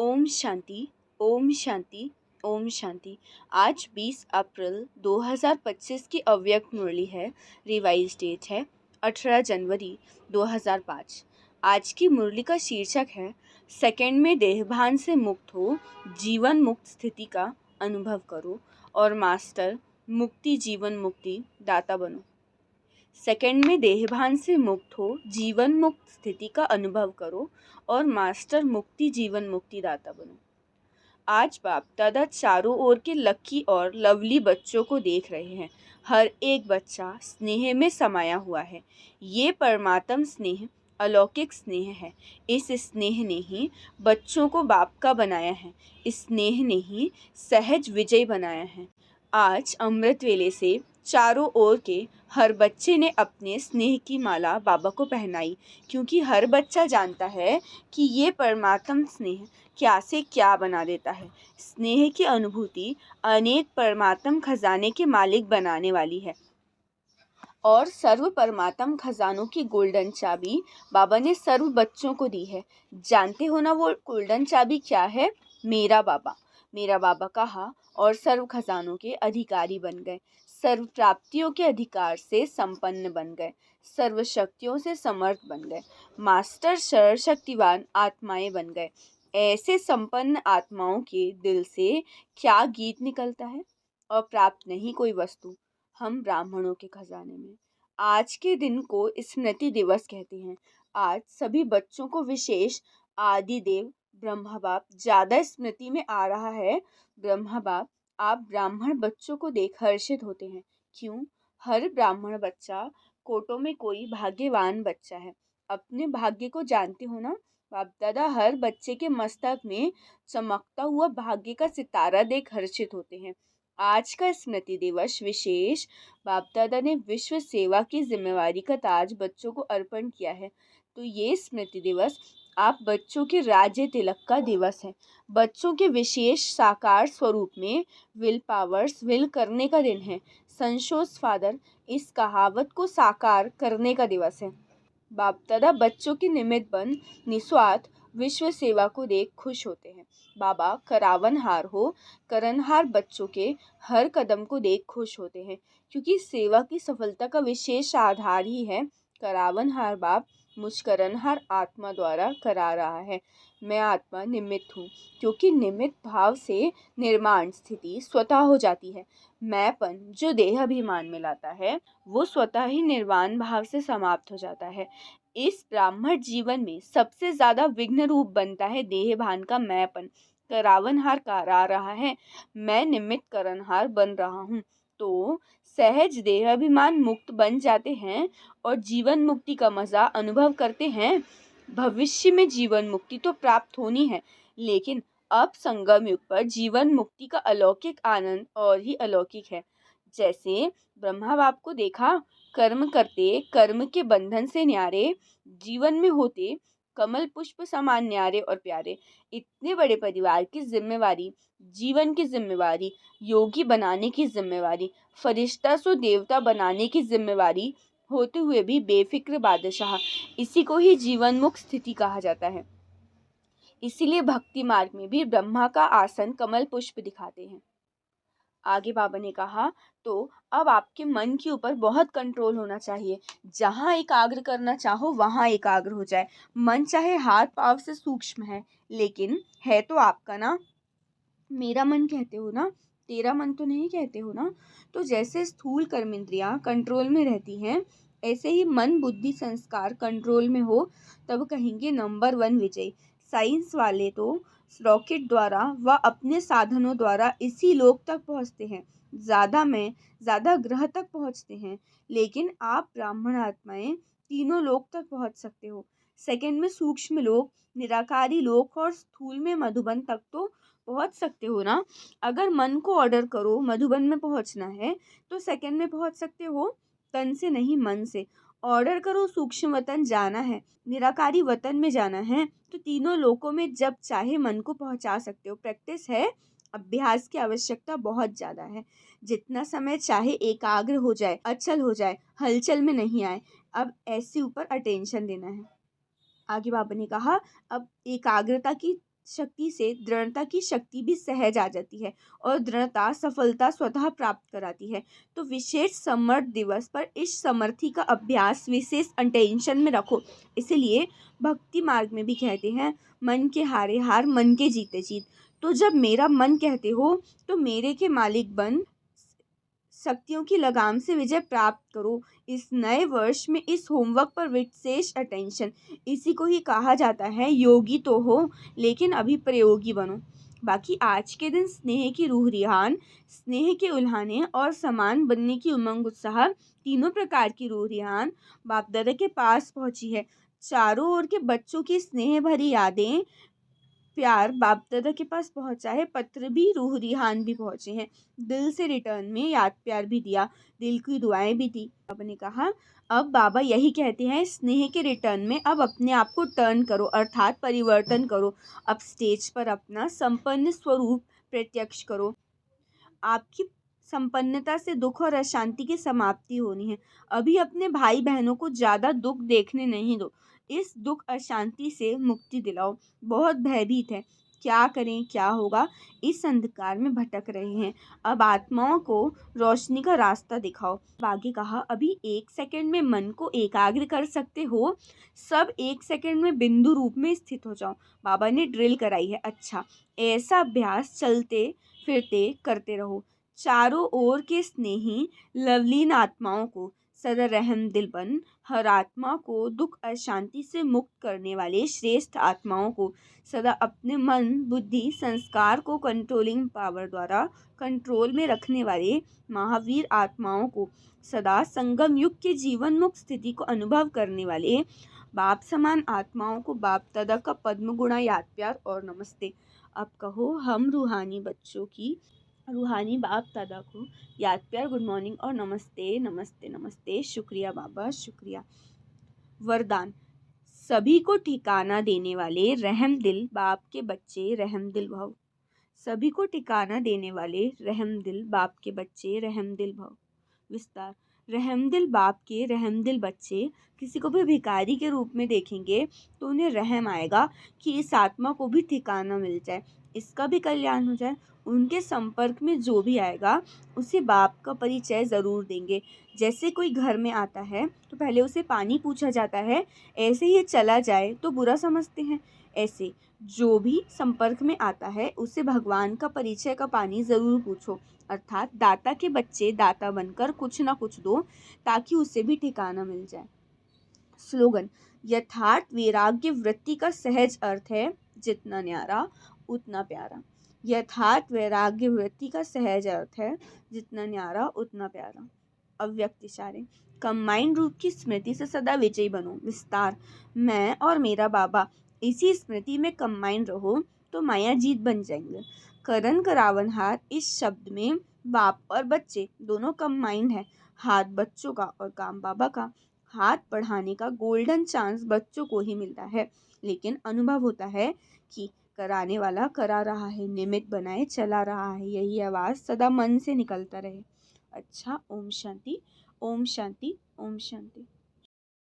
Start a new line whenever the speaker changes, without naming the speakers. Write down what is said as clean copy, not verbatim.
ओम शांति, ओम शांति, ओम शांति। आज 20 अप्रैल 2025 की अव्यक्त मुरली है। रिवाइज डेट है 18 जनवरी 2005। आज की मुरली का शीर्षक है सेकंड में देहभान से मुक्त हो, जीवन मुक्त स्थिति का अनुभव करो और मास्टर मुक्ति जीवन मुक्ति दाता बनो। सेकंड में देहभान से मुक्त हो, जीवन मुक्त स्थिति का अनुभव करो और मास्टर मुक्ति जीवन मुक्ति दाता बनो। आज बाप दादा चारों ओर के लकी और लवली बच्चों को देख रहे हैं। हर एक बच्चा स्नेह में समाया हुआ है। ये परमात्म स्नेह अलौकिक स्नेह है। इस स्नेह ने ही बच्चों को बाप का बनाया है। इस स्नेह ने ही सहज विजय बनाया है। आज अमृत वेले से चारों ओर के हर बच्चे ने अपने स्नेह की माला बाबा को पहनाई, क्योंकि हर बच्चा जानता है कि ये परमात्म स्नेह क्या से क्या बना देता है। स्नेह की अनुभूति अनेक परमात्म खजाने के मालिक बनाने वाली है और सर्व परमात्म खजानों की गोल्डन चाबी बाबा ने सर्व बच्चों को दी है। जानते हो ना वो गोल्डन चाबी क्या है? मेरा बाबा कहा और सर्व खजानों के अधिकारी बन गए। सर्व प्राप्तियों के अधिकार से संपन्न बन गए। सर्व शक्तियों से समर्थ बन गए। मास्टर सर्वशक्तिवान आत्माएं बन गए। ऐसे संपन्न आत्माओं के दिल से क्या गीत निकलता है? और प्राप्त नहीं कोई वस्तु, हम ब्राह्मणों के खजाने में। आज के दिन को स्मृति दिवस कहते हैं। आज सभी बच्चों को विशेष आदि देव ब्रह्मा बाप ज्यादा स्मृति में आ रहा है। ब्रह्मा बाप, आप ब्राह्मण बच्चों को देख हर्षित होते हैं। क्यों? हर ब्राह्मण बच्चा कोटों में कोई भाग्यवान बच्चा है। अपने भाग्य को जानते हो ना? बाप दादा हर बच्चे के मस्तक में चमकता हुआ भाग्य का सितारा देख हर्षित होते हैं। आज का स्मृति दिवस विशेष बाप दादा ने विश्व सेवा की जिम्मेवारी का ताज बच्चों को अर्पण किया है। तो ये स्मृति दिवस आप बच्चों के राज्य तिलक का दिवस है। बच्चों के विशेष साकार स्वरूप में विल पावर्स विल करने का दिन है। संशोस फादर, इस कहावत को साकार करने का दिवस है। बाप दादा बच्चों के निमित्त बन निस्वार्थ विश्व सेवा को देख खुश होते हैं। बाबा करावनहार हो, करनहार बच्चों के हर कदम को देख खुश होते हैं, क्योंकि सेवा की सफलता का विशेष आधार ही है करावनहार बाप मुझ करनहार आत्मा द्वारा करा रहा है। मैं आत्मा निमित्त हूँ, क्योंकि निमित्त भाव से निर्माण स्थिति स्वतः हो जाती है। मैंपन जो देह अभिमान में लाता है वो स्वतः ही निर्वाण भाव से समाप्त हो जाता है। इस ब्राह्मण जीवन में सबसे ज्यादा विघ्न रूप बनता है देह भान का मैंपन। करावनहार करा रहा है, मैं निमित्त करनहार बन रहा हूँ, तो सहज देह अभिमान मुक्त बन जाते हैं और जीवन मुक्ति का मजा अनुभव करते हैं। भविष्य में जीवन मुक्ति तो प्राप्त होनी है, लेकिन अब संगम युग पर जीवन मुक्ति का अलौकिक आनंद और ही अलौकिक है। जैसे ब्रह्मा बाप को देखा, कर्म करते कर्म के बंधन से न्यारे, जीवन में होते कमल पुष्प समान न्यारे और प्यारे। इतने बड़े परिवार की जिम्मेवारी, जीवन की जिम्मेवारी, योगी बनाने की जिम्मेवारी, फरिश्ता सो देवता बनाने की जिम्मेवारी होते हुए भी बेफिक्र बादशाह, इसी को ही जीवन मुक्त स्थिति कहा जाता है। इसीलिए भक्ति मार्ग में भी ब्रह्मा का आसन कमल पुष्प दिखाते हैं। आगे बाबा ने कहा, तो अब आपके मन के ऊपर बहुत कंट्रोल होना चाहिए। जहाँ एकाग्र करना चाहो वहाँ एकाग्र हो जाए। मन चाहे हाथ पांव से सूक्ष्म है, लेकिन है तो आपका ना। मेरा मन कहते हो ना, तेरा मन तो नहीं कहते हो ना। तो जैसे स्थूल कर्मेंद्रियां कंट्रोल में रहती हैं, ऐसे ही मन बुद्धि संस्कार कंट्रोल में हो, तब कहेंगे नंबर 1 विजय। साइंस वाले तो रॉकेट द्वारा व अपने साधनों द्वारा इसी लोक तक पहुंचते हैं, ज़्यादा ग्रह तक पहुंचते हैं, लेकिन आप ब्राह्मण आत्माएं तीनों लोक तक पहुंच सकते हो। सेकंड में सूक्ष्म लोक, निराकारी लोक और स्थूल में मधुबन तक तो पहुंच सकते हो ना। अगर मन को ऑर्डर करो मधुबन में पहुंचना है, तो सेकंड में पहुंच सकते हो, तन से नहीं मन से। ऑर्डर करो सूक्ष्म वतन जाना है, निराकारी वतन में जाना है, तो तीनों लोकों में जब चाहे मन को पहुंचा सकते हो। प्रैक्टिस है, अभ्यास की आवश्यकता बहुत ज़्यादा है। जितना समय चाहे एकाग्र हो जाए, अचल हो जाए, हलचल में नहीं आए। अब ऐसे ऊपर अटेंशन देना है। आगे बाबा ने कहा, अब एकाग्रता की शक्ति से दृढ़ता की शक्ति भी सहज आ जाती है और दृढ़ता सफलता स्वतः प्राप्त कराती है। तो विशेष समर्थ दिवस पर इस समर्थी का अभ्यास विशेष अटेंशन में रखो। इसलिए भक्ति मार्ग में भी कहते हैं, मन के हारे हार मन के जीते जीत। तो जब मेरा मन कहते हो तो मेरे के मालिक बन शक्तियों की लगाम से विजय प्राप्त करो। इस नए वर्ष में इस होमवर्क पर विशेष अटेंशन। इसी को ही कहा जाता है योगी तो हो लेकिन अभी प्रयोगी बनो। बाकी आज के दिन स्नेह की रूह रिहान, स्नेह के उल्हाने और समान बनने की उमंग उत्साह, तीनों प्रकार की रूह रिहान बाप दादा के पास पहुंची है। चारों ओर के बच्चों की स्नेह भरी यादें प्यार बाप दादा के पास पहुंचा है। पत्र भी रूह रिहान भी पहुंचे हैं। दिल से रिटर्न में याद प्यार भी दिया, दिल की दुआएं भी दी। बाबा ने कहा अब बाबा यही कहते हैं, स्नेह के रिटर्न में अब अपने आप को टर्न करो अर्थात परिवर्तन करो। अब स्टेज पर अपना संपन्न स्वरूप प्रत्यक्ष करो। आपकी संपन्नता से दुख और अशांति की समाप्ति होनी है। अभी अपने भाई बहनों को ज़्यादा दुख देखने नहीं दो। इस दुख अशांति से मुक्ति दिलाओ। बहुत भयभीत है, क्या करें क्या होगा, इस अंधकार में भटक रहे हैं। अब आत्माओं को रोशनी का रास्ता दिखाओ। आगे कहा अभी 1 सेकंड में मन को एकाग्र कर सकते हो, सब 1 सेकंड में बिंदु रूप में स्थित हो जाओ। बाबा ने ड्रिल कराई है। अच्छा, ऐसा अभ्यास चलते फिरते करते रहो। चारों ओर के स्नेही लवलीन आत्माओं को सदा रहम दिल बन, हर आत्मा को दुख अशांति से मुक्त करने वाले श्रेष्ठ आत्माओं को सदा अपने मन बुद्धि संस्कार को कंट्रोलिंग पावर द्वारा कंट्रोल में रखने वाले महावीर आत्माओं को सदा संगम युग के जीवन मुक्त स्थिति को अनुभव करने वाले बाप समान आत्माओं को बाप दादा का पद्म गुणा याद प्यार और नमस्ते। अब कहो हम रूहानी बच्चों की रूहानी बाप दादा को याद प्यार गुड मॉर्निंग और नमस्ते नमस्ते नमस्ते। शुक्रिया बाबा शुक्रिया। वरदान, सभी को ठिकाना देने वाले रहम दिल बाप के बच्चे रहम दिल भव। सभी को ठिकाना देने वाले रहम दिल बाप के बच्चे रहम दिल भव। विस्तार, रहमदिल बाप के रहमदिल बच्चे किसी को भी भिखारी के रूप में देखेंगे तो उन्हें रहम आएगा कि इस आत्मा को भी ठिकाना मिल जाए, इसका भी कल्याण हो जाए। उनके संपर्क में जो भी आएगा उसे बाप का परिचय ज़रूर देंगे। जैसे कोई घर में आता है तो पहले उसे पानी पूछा जाता है, ऐसे ही चला जाए तो बुरा समझते हैं। ऐसे जो भी संपर्क में आता है उसे भगवान का परिचय का पानी ज़रूर पूछो, अर्थात दाता के बच्चे दाता बनकर कुछ ना कुछ दो ताकि उसे भी ठिकाना मिल जाए। स्लोगन, यथार्थ वैराग्य वृत्ति का सहज अर्थ है जितना न्यारा उतना प्यारा। यथार्थ वैराग्य वृत्ति का सहज अर्थ है जितना न्यारा उतना प्यारा। अव्यक्त इशारे, कंबाइंड रूप की स्मृति से सदा विजयी बनो। विस्तार, मैं और मेरा बाबा इसी स्मृति में कंबाइंड रहो तो माया जीत बन जाएंगे। करण करावन हाथ, इस शब्द में बाप और बच्चे दोनों कंबाइंड है। हाथ बच्चों का और काम बाबा का। हाथ बढ़ाने का गोल्डन चांस बच्चों को ही मिलता है, लेकिन अनुभव होता है कि कराने वाला करा रहा है, निमित्त बनाए चला रहा है। यही आवाज़ सदा मन से निकलता रहे। अच्छा, ओम शांति ओम शांति ओम शांति।